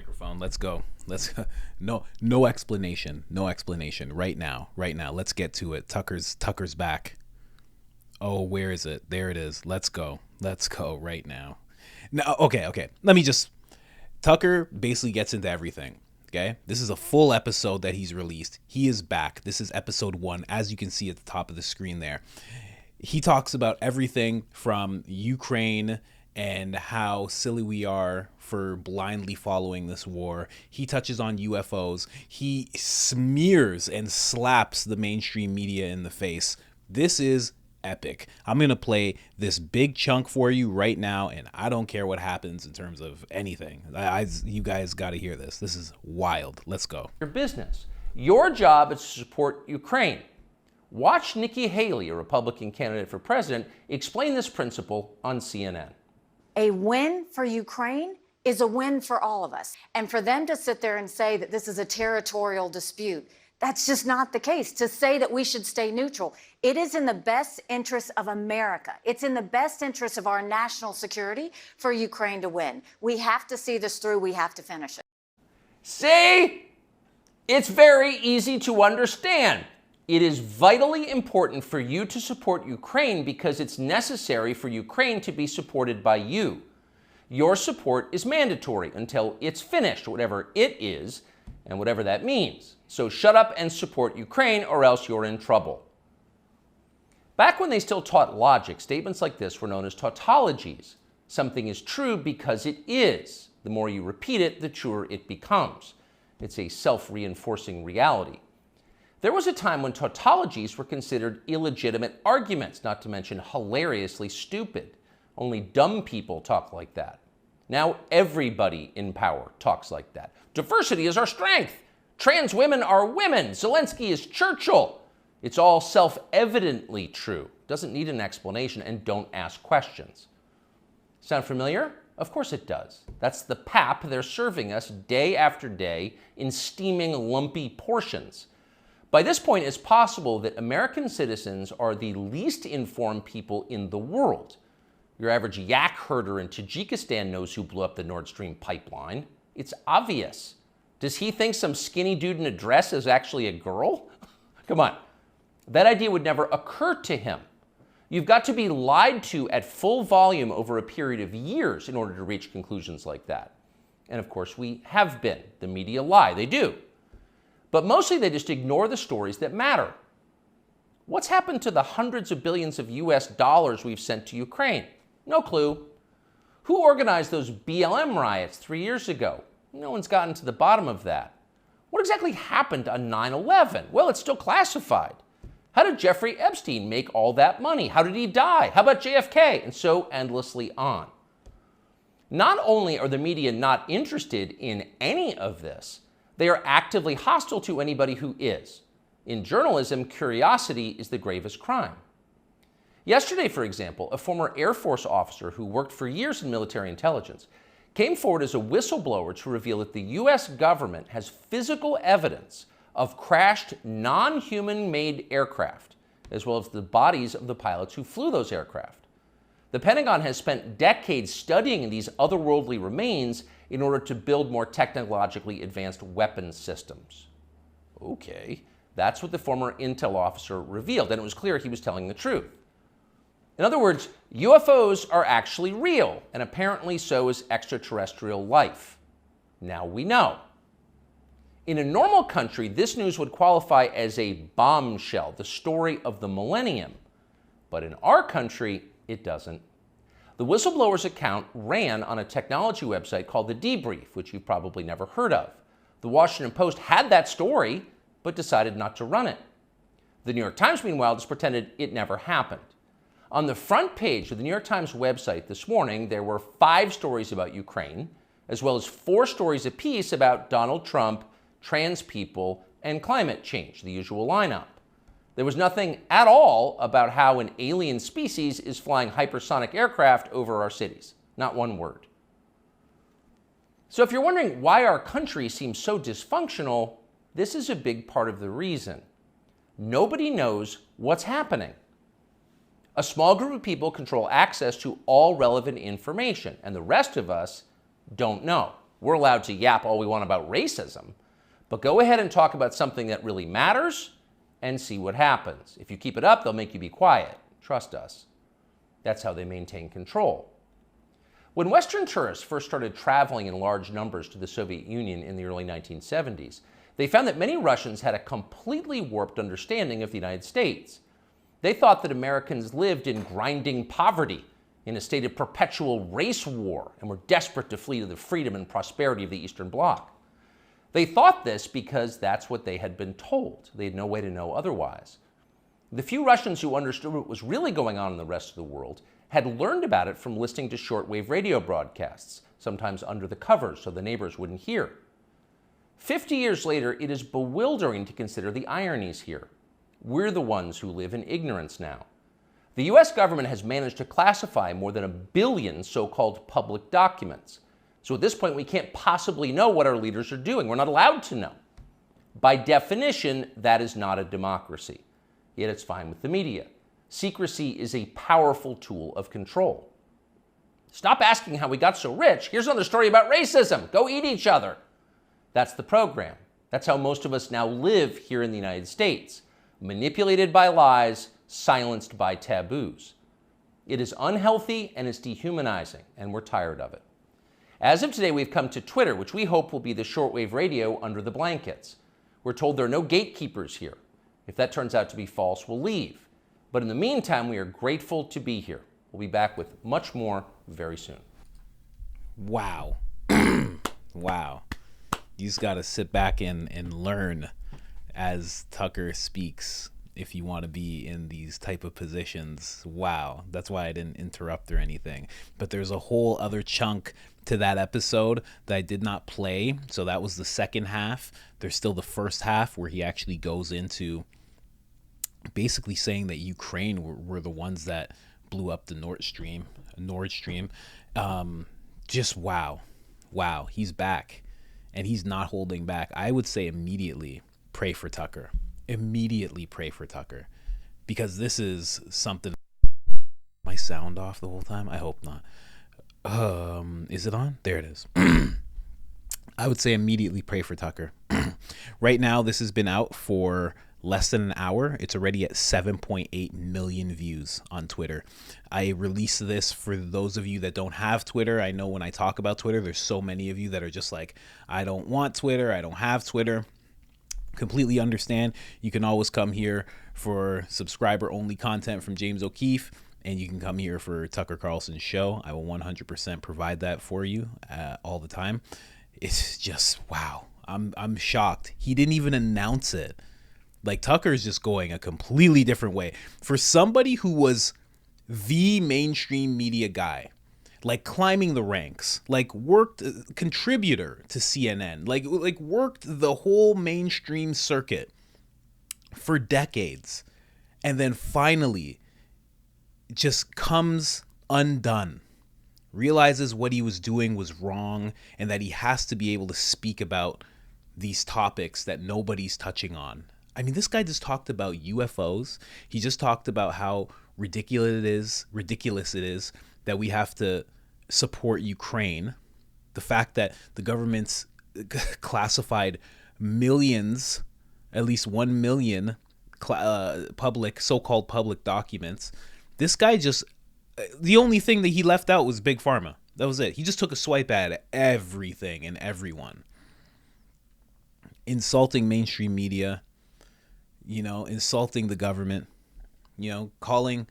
Microphone. Let's go. Let's no explanation. No explanation. Right now. Let's get to it. Tucker's back. Oh, where is it? There it is. Let's go right now. No, okay. Tucker basically gets into everything. Okay? This is a full episode that he's released. He is back. This is episode 1, as you can see at the top of the screen there. He talks about everything from Ukraine and how silly we are for blindly following this war. He touches on UFOs. He smears and slaps the mainstream media in the face. This is epic. I'm going to play this big chunk for you right now, and I don't care what happens in terms of anything. You guys got to hear this. This is wild. Let's go. Your business. Your job is to support Ukraine. Watch Nikki Haley, a Republican candidate for president, explain this principle on CNN. A win for Ukraine is a win for all of us. And for them to sit there and say that this is a territorial dispute, that's just not the case. To say that we should stay neutral, it is in the best interest of America. It's in the best interest of our national security for Ukraine to win. We have to see this through. We have to finish it. See? It's very easy to understand. It is vitally important for you to support Ukraine because it's necessary for Ukraine to be supported by you. Your support is mandatory until it's finished, whatever it is, and whatever that means. So shut up and support Ukraine, or else you're in trouble. Back when they still taught logic, statements like this were known as tautologies. Something is true because it is. The more you repeat it, the truer it becomes. It's a self-reinforcing reality. There was a time when tautologies were considered illegitimate arguments, not to mention hilariously stupid. Only dumb people talk like that. Now everybody in power talks like that. Diversity is our strength. Trans women are women. Zelensky is Churchill. It's all self-evidently true. Doesn't need an explanation, and don't ask questions. Sound familiar? Of course it does. That's the pap they're serving us day after day in steaming, lumpy portions. By this point, it's possible that American citizens are the least informed people in the world. Your average yak herder in Tajikistan knows who blew up the Nord Stream pipeline. It's obvious. Does he think some skinny dude in a dress is actually a girl? Come on. That idea would never occur to him. You've got to be lied to at full volume over a period of years in order to reach conclusions like that. And of course, we have been. The media lie. They do. But mostly they just ignore the stories that matter. What's happened to the hundreds of billions of US dollars we've sent to Ukraine? No clue. Who organized those BLM riots 3 years ago? No one's gotten to the bottom of that. What exactly happened on 9/11? Well, it's still classified. How did Jeffrey Epstein make all that money? How did he die? How about JFK? And so endlessly on. Not only are the media not interested in any of this, they are actively hostile to anybody who is. In journalism, curiosity is the gravest crime. Yesterday, for example, a former Air Force officer who worked for years in military intelligence came forward as a whistleblower to reveal that the US government has physical evidence of crashed non-human-made aircraft, as well as the bodies of the pilots who flew those aircraft. The Pentagon has spent decades studying these otherworldly remains in order to build more technologically advanced weapons systems. Okay, that's what the former intel officer revealed, and it was clear he was telling the truth. In other words, UFOs are actually real, and apparently so is extraterrestrial life. Now we know. In a normal country, this news would qualify as a bombshell, the story of the millennium. But in our country, it doesn't. The whistleblower's account ran on a technology website called The Debrief, which you've probably never heard of. The Washington Post had that story, but decided not to run it. The New York Times, meanwhile, just pretended it never happened. On the front page of the New York Times website this morning, there were 5 stories about Ukraine, as well as 4 stories apiece about Donald Trump, trans people, and climate change, the usual lineup. There was nothing at all about how an alien species is flying hypersonic aircraft over our cities. Not one word. So if you're wondering why our country seems so dysfunctional, this is a big part of the reason. Nobody knows what's happening. A small group of people control access to all relevant information, and the rest of us don't know. We're allowed to yap all we want about racism, but go ahead and talk about something that really matters and see what happens. If you keep it up, they'll make you be quiet. Trust us. That's how they maintain control. When Western tourists first started traveling in large numbers to the Soviet Union in the early 1970s, they found that many Russians had a completely warped understanding of the United States. They thought that Americans lived in grinding poverty, in a state of perpetual race war, and were desperate to flee to the freedom and prosperity of the Eastern Bloc. They thought this because that's what they had been told. They had no way to know otherwise. The few Russians who understood what was really going on in the rest of the world had learned about it from listening to shortwave radio broadcasts, sometimes under the covers so the neighbors wouldn't hear. 50 years later, it is bewildering to consider the ironies here. We're the ones who live in ignorance now. The US government has managed to classify more than 1 billion so-called public documents. So at this point, we can't possibly know what our leaders are doing. We're not allowed to know. By definition, that is not a democracy. Yet it's fine with the media. Secrecy is a powerful tool of control. Stop asking how we got so rich. Here's another story about racism. Go eat each other. That's the program. That's how most of us now live here in the United States. Manipulated by lies, silenced by taboos. It is unhealthy and it's dehumanizing, and we're tired of it. As of today, we've come to Twitter, which we hope will be the shortwave radio under the blankets. We're told there are no gatekeepers here. If that turns out to be false, we'll leave. But in the meantime, we are grateful to be here. We'll be back with much more very soon. Wow. Wow. You just got to sit back and learn as Tucker speaks if you want to be in these type of positions. Wow. That's why I didn't interrupt or anything. But there's a whole other chunk to that episode that I did not play. So that was the second half. There's still the first half where he actually goes into basically saying that Ukraine were the ones that blew up the Nord Stream. Just wow. Wow. He's back. And he's not holding back. I would say immediately pray for Tucker. Immediately pray for Tucker. Because this is something. My sound off the whole time? I hope not. Is it on? There it is. I would say immediately pray for Tucker. Right now, this has been out for less than an hour. It's already at 7.8 million views on Twitter. I released this for those of you that don't have Twitter. I know when I talk about Twitter, there's so many of you that are just like, I don't want Twitter. I don't have Twitter. Completely understand. You can always come here for subscriber only content from James O'Keefe, and you can come here for Tucker Carlson's show. I will 100% provide that for you all the time. It's just, wow. I'm shocked. He didn't even announce it. Like, Tucker's just going a completely different way. For somebody who was the mainstream media guy, like climbing the ranks, like worked contributor to CNN, like worked the whole mainstream circuit for decades, and then finally just comes undone, realizes what he was doing was wrong, and that he has to be able to speak about these topics that nobody's touching on. I mean, this guy just talked about UFOs. He just talked about how ridiculous it is that we have to support Ukraine. The fact that the government's classified millions, at least 1 million so-called public documents. This guy just, the only thing that he left out was Big Pharma. That was it. He just took a swipe at everything and everyone. Insulting mainstream media. Insulting the government, calling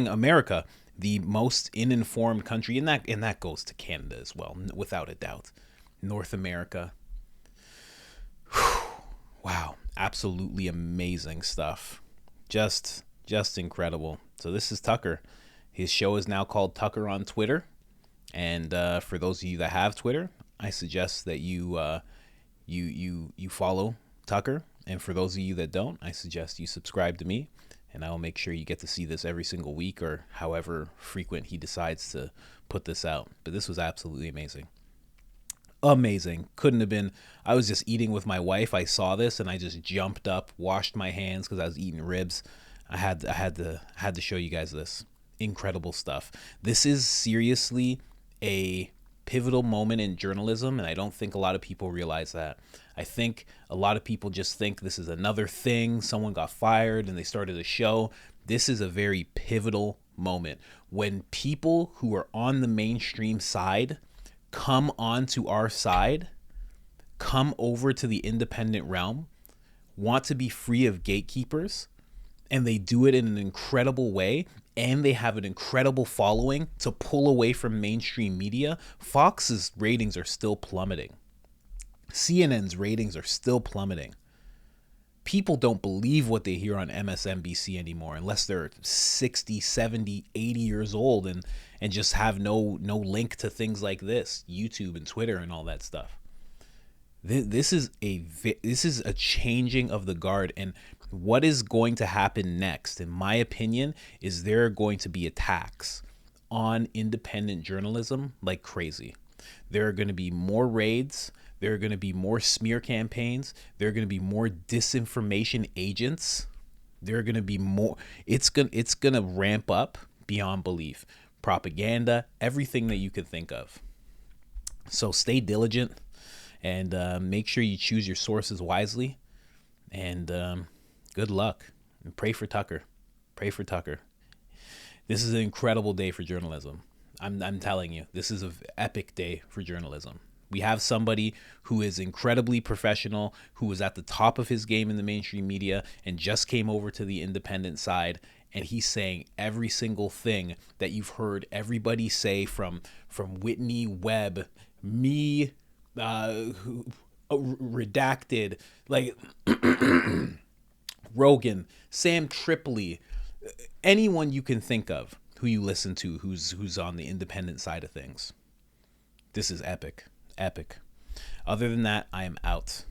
America the most uninformed country, and that goes to Canada as well, without a doubt. North America. Wow, absolutely amazing stuff. Just incredible. So this is Tucker. His show is now called Tucker on Twitter, and for those of you that have Twitter, I suggest that you follow Tucker, and for those of you that don't, I suggest you subscribe to me, and I will make sure you get to see this every single week or however frequent he decides to put this out. But this was absolutely amazing. Couldn't have been. I was just eating with my wife. I saw this and I just jumped up, washed my hands because I was eating ribs. I had to show you guys this incredible stuff. This is seriously a pivotal moment in journalism, and I don't think a lot of people realize that. I think a lot of people just think this is another thing. Someone got fired and they started a show. This is a very pivotal moment when people who are on the mainstream side come onto our side, come over to the independent realm, want to be free of gatekeepers, and they do it in an incredible way, and they have an incredible following to pull away from mainstream media. Fox's ratings are still plummeting. CNN's ratings are still plummeting. People don't believe what they hear on MSNBC anymore unless they're 60, 70, 80 years old and just have no link to things like this, YouTube and Twitter and all that stuff. This is a changing of the guard, and what is going to happen next, in my opinion, is there are going to be attacks on independent journalism like crazy. There are going to be more raids. There are going to be more smear campaigns. There are going to be more disinformation agents. There are going to be more. It's going to ramp up beyond belief. Propaganda, everything that you could think of. So stay diligent and make sure you choose your sources wisely. And good luck. And pray for Tucker. Pray for Tucker. This is an incredible day for journalism. I'm telling you, this is an epic day for journalism. We have somebody who is incredibly professional, who was at the top of his game in the mainstream media and just came over to the independent side. And he's saying every single thing that you've heard everybody say from Whitney Webb, me, redacted, like Rogan, Sam Tripoli, anyone you can think of who you listen to who's on the independent side of things. This is epic. Epic. Other than that, I am out.